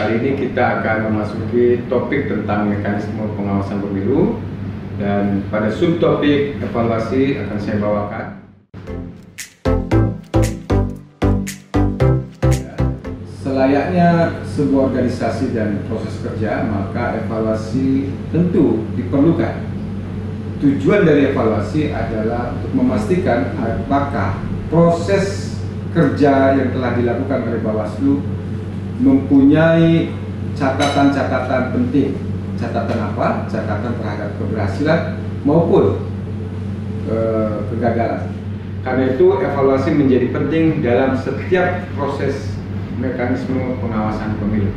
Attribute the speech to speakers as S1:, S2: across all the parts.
S1: Kali ini kita akan memasuki topik tentang mekanisme pengawasan pemilu, dan pada subtopik evaluasi akan saya bawakan. Selayaknya sebuah organisasi dan proses kerja, maka evaluasi tentu diperlukan. Tujuan dari evaluasi adalah untuk memastikan apakah proses kerja yang telah dilakukan oleh Bawaslu mempunyai catatan-catatan penting. Catatan apa? Catatan terhadap keberhasilan maupun kegagalan. Karena itu evaluasi menjadi penting dalam setiap proses mekanisme pengawasan pemilu.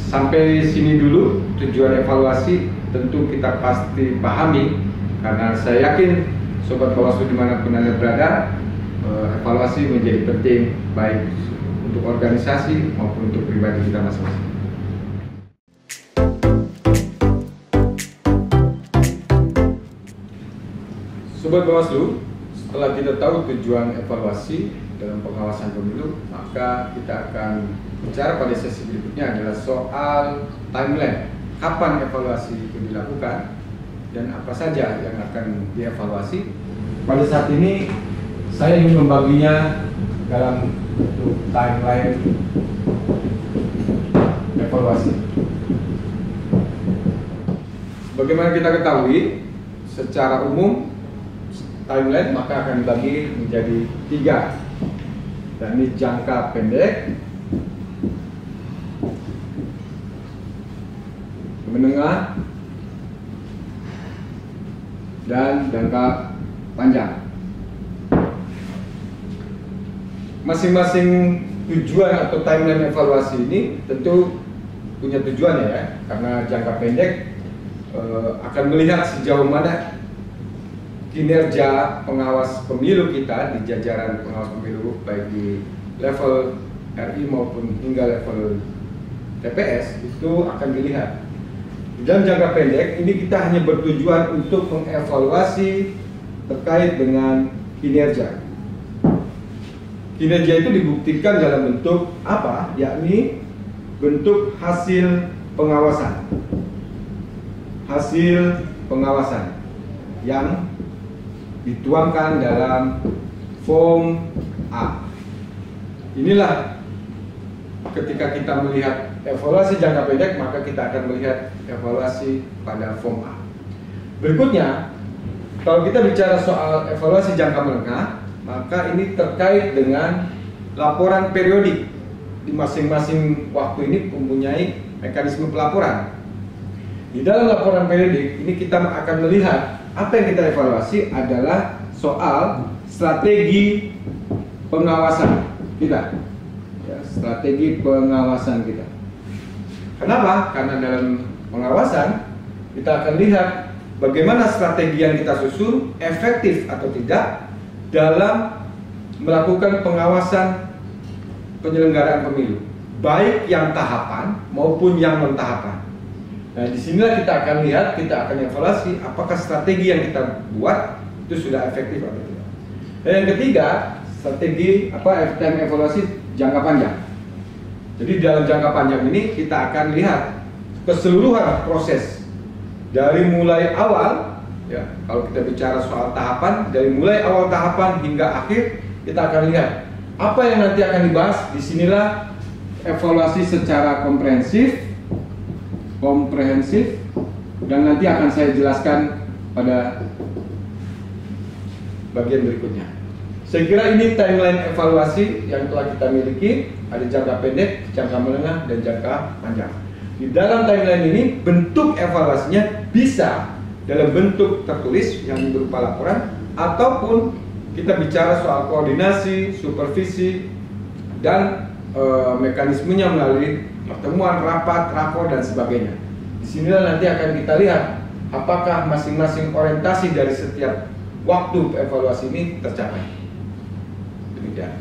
S1: Sampai sini dulu tujuan evaluasi tentu kita pasti pahami, karena saya yakin Sobat Bawaslu dimanapun Anda berada, evaluasi menjadi penting baik untuk organisasi maupun untuk pribadi kita masing-masing. Sobat Bawaslu, setelah kita tahu tujuan evaluasi dalam pengawasan pemilu, maka kita akan bicara pada sesi berikutnya adalah soal timeline. Kapan evaluasi itu dilakukan dan apa saja yang akan dievaluasi. Pada saat ini saya ingin membaginya dalam bentuk timeline evaluasi. Bagaimana kita ketahui, secara umum timeline maka akan dibagi menjadi 3. Dan ini jangka pendek, menengah, dan jangka panjang. Masing-masing tujuan atau timeline evaluasi ini tentu punya tujuannya ya, karena jangka pendek akan melihat sejauh mana kinerja pengawas pemilu kita di jajaran pengawas pemilu, baik di level RI maupun hingga level TPS, itu akan dilihat. Di dalam jangka pendek ini kita hanya bertujuan untuk mengevaluasi terkait dengan kinerja. Kinerja itu dibuktikan dalam bentuk apa? Yakni bentuk hasil pengawasan. Hasil pengawasan yang dituangkan dalam form A. Inilah ketika kita melihat evaluasi jangka pendek, maka kita akan melihat evaluasi pada form A. Berikutnya, kalau kita bicara soal evaluasi jangka menengah, maka ini terkait dengan laporan periodik. Di masing-masing waktu ini mempunyai mekanisme pelaporan. Di dalam laporan periodik ini kita akan melihat apa yang kita evaluasi adalah soal strategi pengawasan kita, ya, strategi pengawasan kita. Kenapa? Karena dalam pengawasan kita akan lihat bagaimana strategi yang kita susun efektif atau tidak dalam melakukan pengawasan penyelenggaraan pemilu, baik yang tahapan maupun yang non-tahapan. Nah, disinilah kita akan lihat, kita akan evaluasi apakah strategi yang kita buat itu sudah efektif atau tidak. Dan yang ketiga, strategi evaluasi jangka panjang. Jadi dalam jangka panjang ini kita akan lihat keseluruhan proses dari mulai awal, ya, kalau kita bicara soal tahapan, dari mulai awal tahapan hingga akhir, kita akan lihat apa yang nanti akan dibahas. Disinilah evaluasi secara komprehensif, dan nanti akan saya jelaskan pada bagian berikutnya. Saya kira ini timeline evaluasi yang telah kita miliki. Ada jangka pendek, jangka menengah, dan jangka panjang. Di dalam timeline ini bentuk evaluasinya bisa dalam bentuk tertulis yang berupa laporan, ataupun kita bicara soal koordinasi, supervisi, dan mekanismenya melalui pertemuan, rapat, rakor, dan sebagainya. Disinilah nanti akan kita lihat apakah masing-masing orientasi dari setiap waktu evaluasi ini tercapai. Demikian.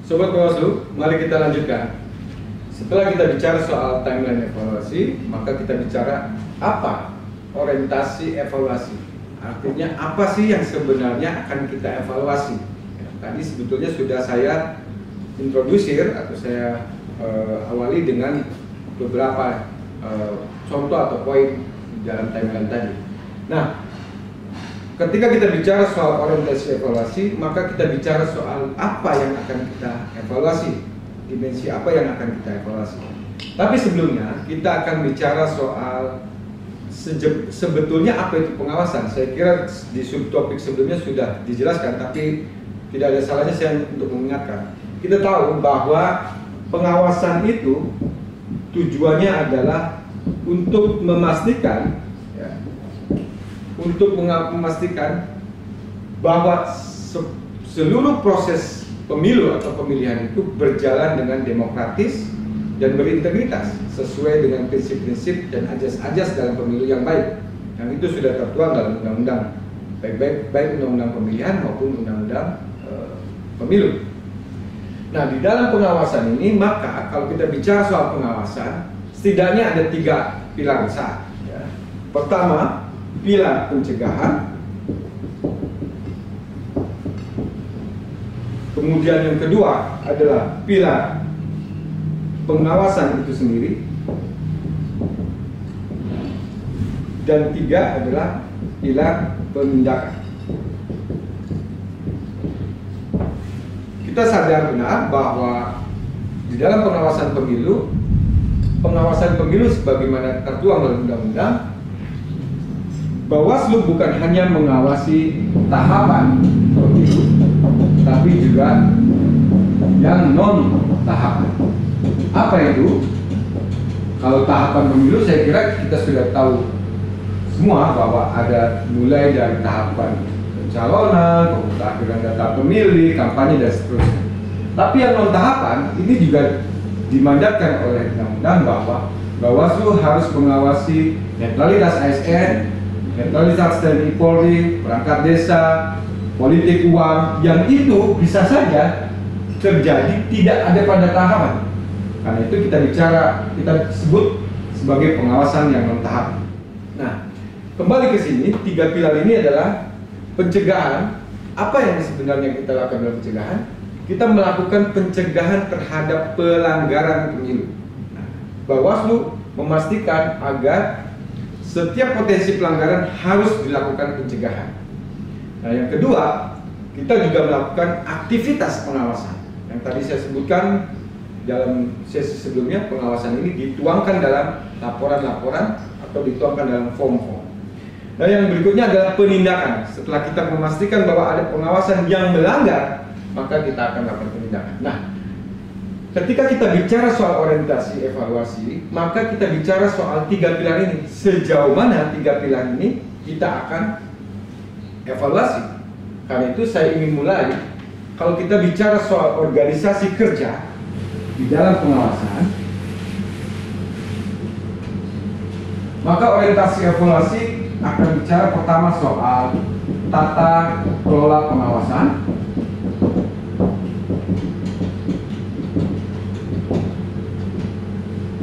S1: Sobat Bawaslu, mari kita lanjutkan. Setelah kita bicara soal timeline evaluasi, maka kita bicara apa orientasi evaluasi. Artinya apa sih yang sebenarnya akan kita evaluasi? tadi sebetulnya sudah saya introdusir atau saya awali dengan beberapa contoh atau poin dalam timeline tadi. Nah, ketika kita bicara soal orientasi evaluasi, maka kita bicara soal apa yang akan kita evaluasi, dimensi apa yang akan kita evaluasi. Tapi sebelumnya kita akan bicara soal sebetulnya apa itu pengawasan. Saya kira di subtopik sebelumnya sudah dijelaskan, tapi tidak ada salahnya saya untuk mengingatkan. Kita tahu bahwa pengawasan itu tujuannya adalah untuk memastikan, ya, memastikan bahwa seluruh proses pemilu atau pemilihan itu berjalan dengan demokratis dan berintegritas sesuai dengan prinsip-prinsip dan ajas-ajas dalam pemilu yang baik. Yang itu sudah tertuang dalam undang-undang, baik undang-undang pemilihan maupun undang-undang pemilu. Nah, di dalam pengawasan ini, maka kalau kita bicara soal pengawasan, setidaknya ada 3 pilar besar. Ya. Pertama, pilar pencegahan. Kemudian yang kedua adalah pilar pengawasan itu sendiri. Dan 3 adalah pilar penindakan. Kita sadar benar bahwa di dalam pengawasan pemilu sebagaimana tertuang dalam undang-undang, Bawaslu bukan hanya mengawasi tahapan pemilu, tapi juga yang non tahapan. Apa itu? Kalau tahapan pemilu, saya kira kita sudah tahu semua bahwa ada mulai dari tahapan pencalonan, pemutakhiran data pemilih, kampanye dan seterusnya. Tapi yang non tahapan ini juga dimandatkan oleh undang-undang bahwa Bawaslu harus mengawasi netralitas ASN, netralitas TNI Polri, perangkat desa, politik uang, yang itu bisa saja terjadi tidak ada pada tahapan. Karena itu kita sebut sebagai pengawasan yang non tahap. Nah, kembali ke sini, 3 pilar ini adalah pencegahan. Apa yang sebenarnya kita lakukan dalam pencegahan? Kita melakukan pencegahan terhadap pelanggaran pemilu. Nah, Bawaslu memastikan agar setiap potensi pelanggaran harus dilakukan pencegahan. Nah, yang kedua, kita juga melakukan aktivitas pengawasan. Yang tadi saya sebutkan dalam sesi sebelumnya, pengawasan ini dituangkan dalam laporan-laporan atau dituangkan dalam form-form. Nah, yang berikutnya adalah penindakan. Setelah kita memastikan bahwa ada pengawasan yang melanggar, maka kita akan melakukan penindakan. Nah, ketika kita bicara soal orientasi evaluasi, maka kita bicara soal 3 pilar ini. Sejauh mana 3 pilar ini kita akan evaluasi. Karena itu saya ingin mulai, kalau kita bicara soal organisasi kerja di dalam pengawasan, maka orientasi evaluasi akan bicara pertama soal tata kelola pengawasan.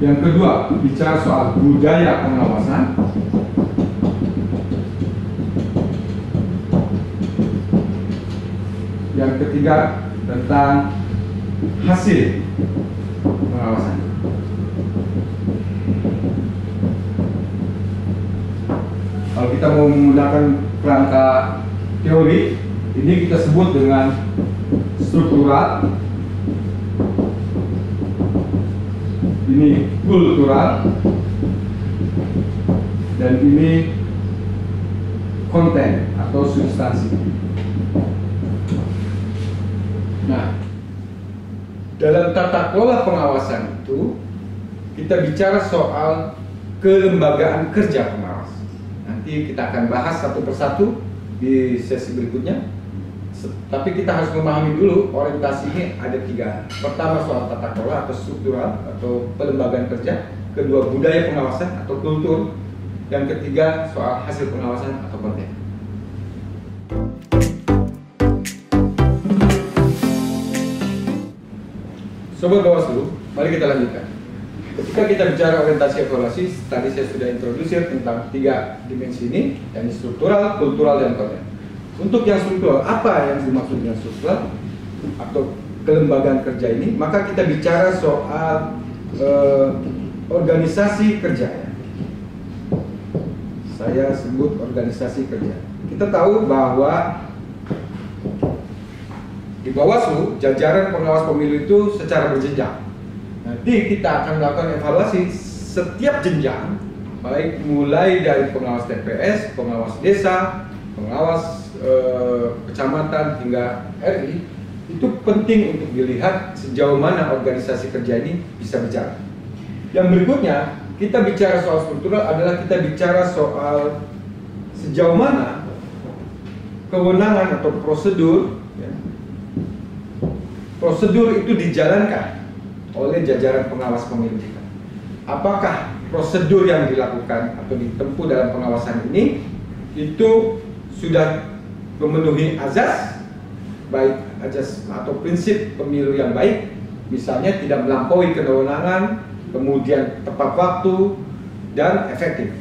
S1: Yang kedua, bicara soal budaya pengawasan. Yang ketiga, tentang hasil pengawasan. Kalau kita mau menggunakan kerangka teori, ini kita sebut dengan struktural, ini kultural, dan ini konten atau substansi. Nah, dalam tata kelola pengawasan itu kita bicara soal kelembagaan kerja pengawas. Nanti kita akan bahas satu persatu di sesi berikutnya. Tapi kita harus memahami dulu orientasinya ada 3. Pertama soal tata kelola atau struktural atau pelembagaan kerja. Kedua budaya pengawasan atau kultur. Yang ketiga soal hasil pengawasan atau konten. Sobat Bawaslu, mari kita lanjutkan. Ketika kita bicara orientasi evaluasi, tadi saya sudah introdusir tentang 3 dimensi ini, yakni struktural, kultural, dan konten. Untuk yang struktural, apa yang dimaksud dengan struktural? atau kelembagaan kerja ini, maka kita bicara soal organisasi kerja. Saya sebut organisasi kerja. Kita tahu bahwa di Bawaslu jajaran pengawas pemilu itu secara berjenjang. Nanti kita akan melakukan evaluasi setiap jenjang, baik mulai dari pengawas TPS, pengawas desa, pengawas kecamatan hingga RI. Itu penting untuk dilihat sejauh mana organisasi kerja ini bisa berjalan. Yang berikutnya, kita bicara soal struktural adalah kita bicara soal sejauh mana kewenangan atau prosedur, ya, prosedur itu dijalankan oleh jajaran pengawas pemilu kita. Apakah prosedur yang dilakukan atau ditempuh dalam pengawasan ini itu sudah memenuhi azas, baik azas atau prinsip pemilu yang baik, misalnya tidak melampaui kewenangan, kemudian tepat waktu, dan efektif.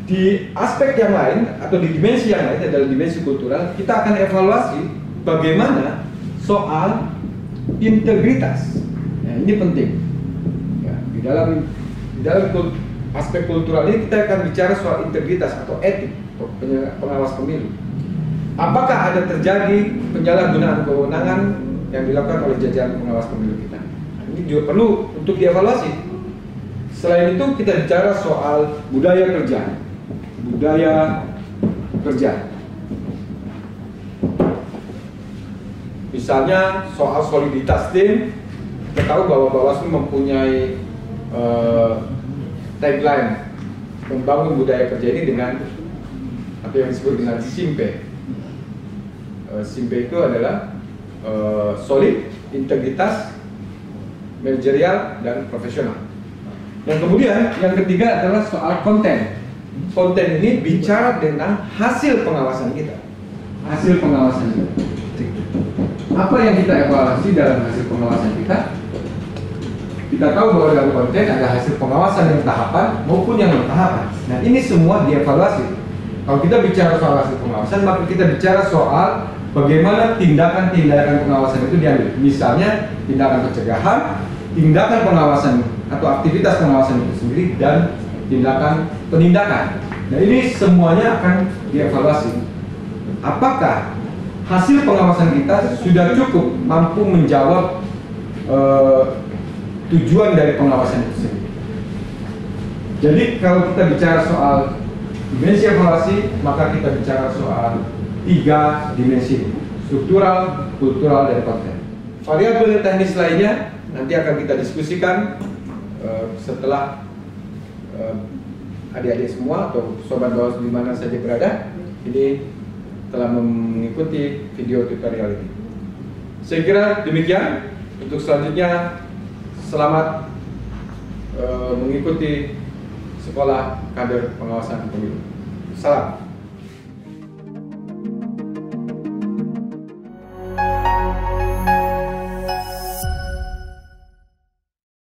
S1: Di aspek yang lain atau di dimensi yang lain adalah dimensi kultural, kita akan evaluasi bagaimana soal integritas. Nah, ini penting. Ya, di dalam aspek kultural ini kita akan bicara soal integritas atau etik pengawas pemilu. Apakah ada terjadi penyalahgunaan kewenangan yang dilakukan oleh jajaran pengawas pemilu kita? Nah, ini juga perlu untuk dievaluasi. Selain itu kita bicara soal budaya kerja. Budaya kerja. Misalnya soal soliditas tim, kita tahu bahwa Bawaslu mempunyai tagline membangun budaya kerja ini dengan apa yang disebut dengan SIMPE. SIMPE itu adalah solid, integritas, manajerial, dan profesional. Dan kemudian yang ketiga adalah soal konten. Konten ini bicara tentang hasil pengawasan kita. Hasil pengawasan kita. Apa yang kita evaluasi dalam hasil pengawasan kita? Kita tahu bahwa dalam konten ada hasil pengawasan yang tahapan maupun yang non tahapan. Nah, ini semua dievaluasi. Kalau kita bicara soal hasil pengawasan, maka kita bicara soal bagaimana tindakan-tindakan pengawasan itu diambil. Misalnya tindakan pencegahan, tindakan pengawasan atau aktivitas pengawasan itu sendiri, dan tindakan penindakan. Nah, ini semuanya akan dievaluasi. Apakah hasil pengawasan kita sudah cukup mampu menjawab tujuan dari pengawasan itu sendiri. Jadi kalau kita bicara soal dimensi evaluasi, maka kita bicara soal 3 dimensi: struktural, kultural, dan konten. Variabel teknis lainnya nanti akan kita diskusikan setelah adik-adik semua atau sobat Bawaslu di mana saja berada ini telah mengikuti video tutorial ini. Saya kira demikian. Untuk selanjutnya, selamat mengikuti sekolah kader pengawasan pemilu. Salam.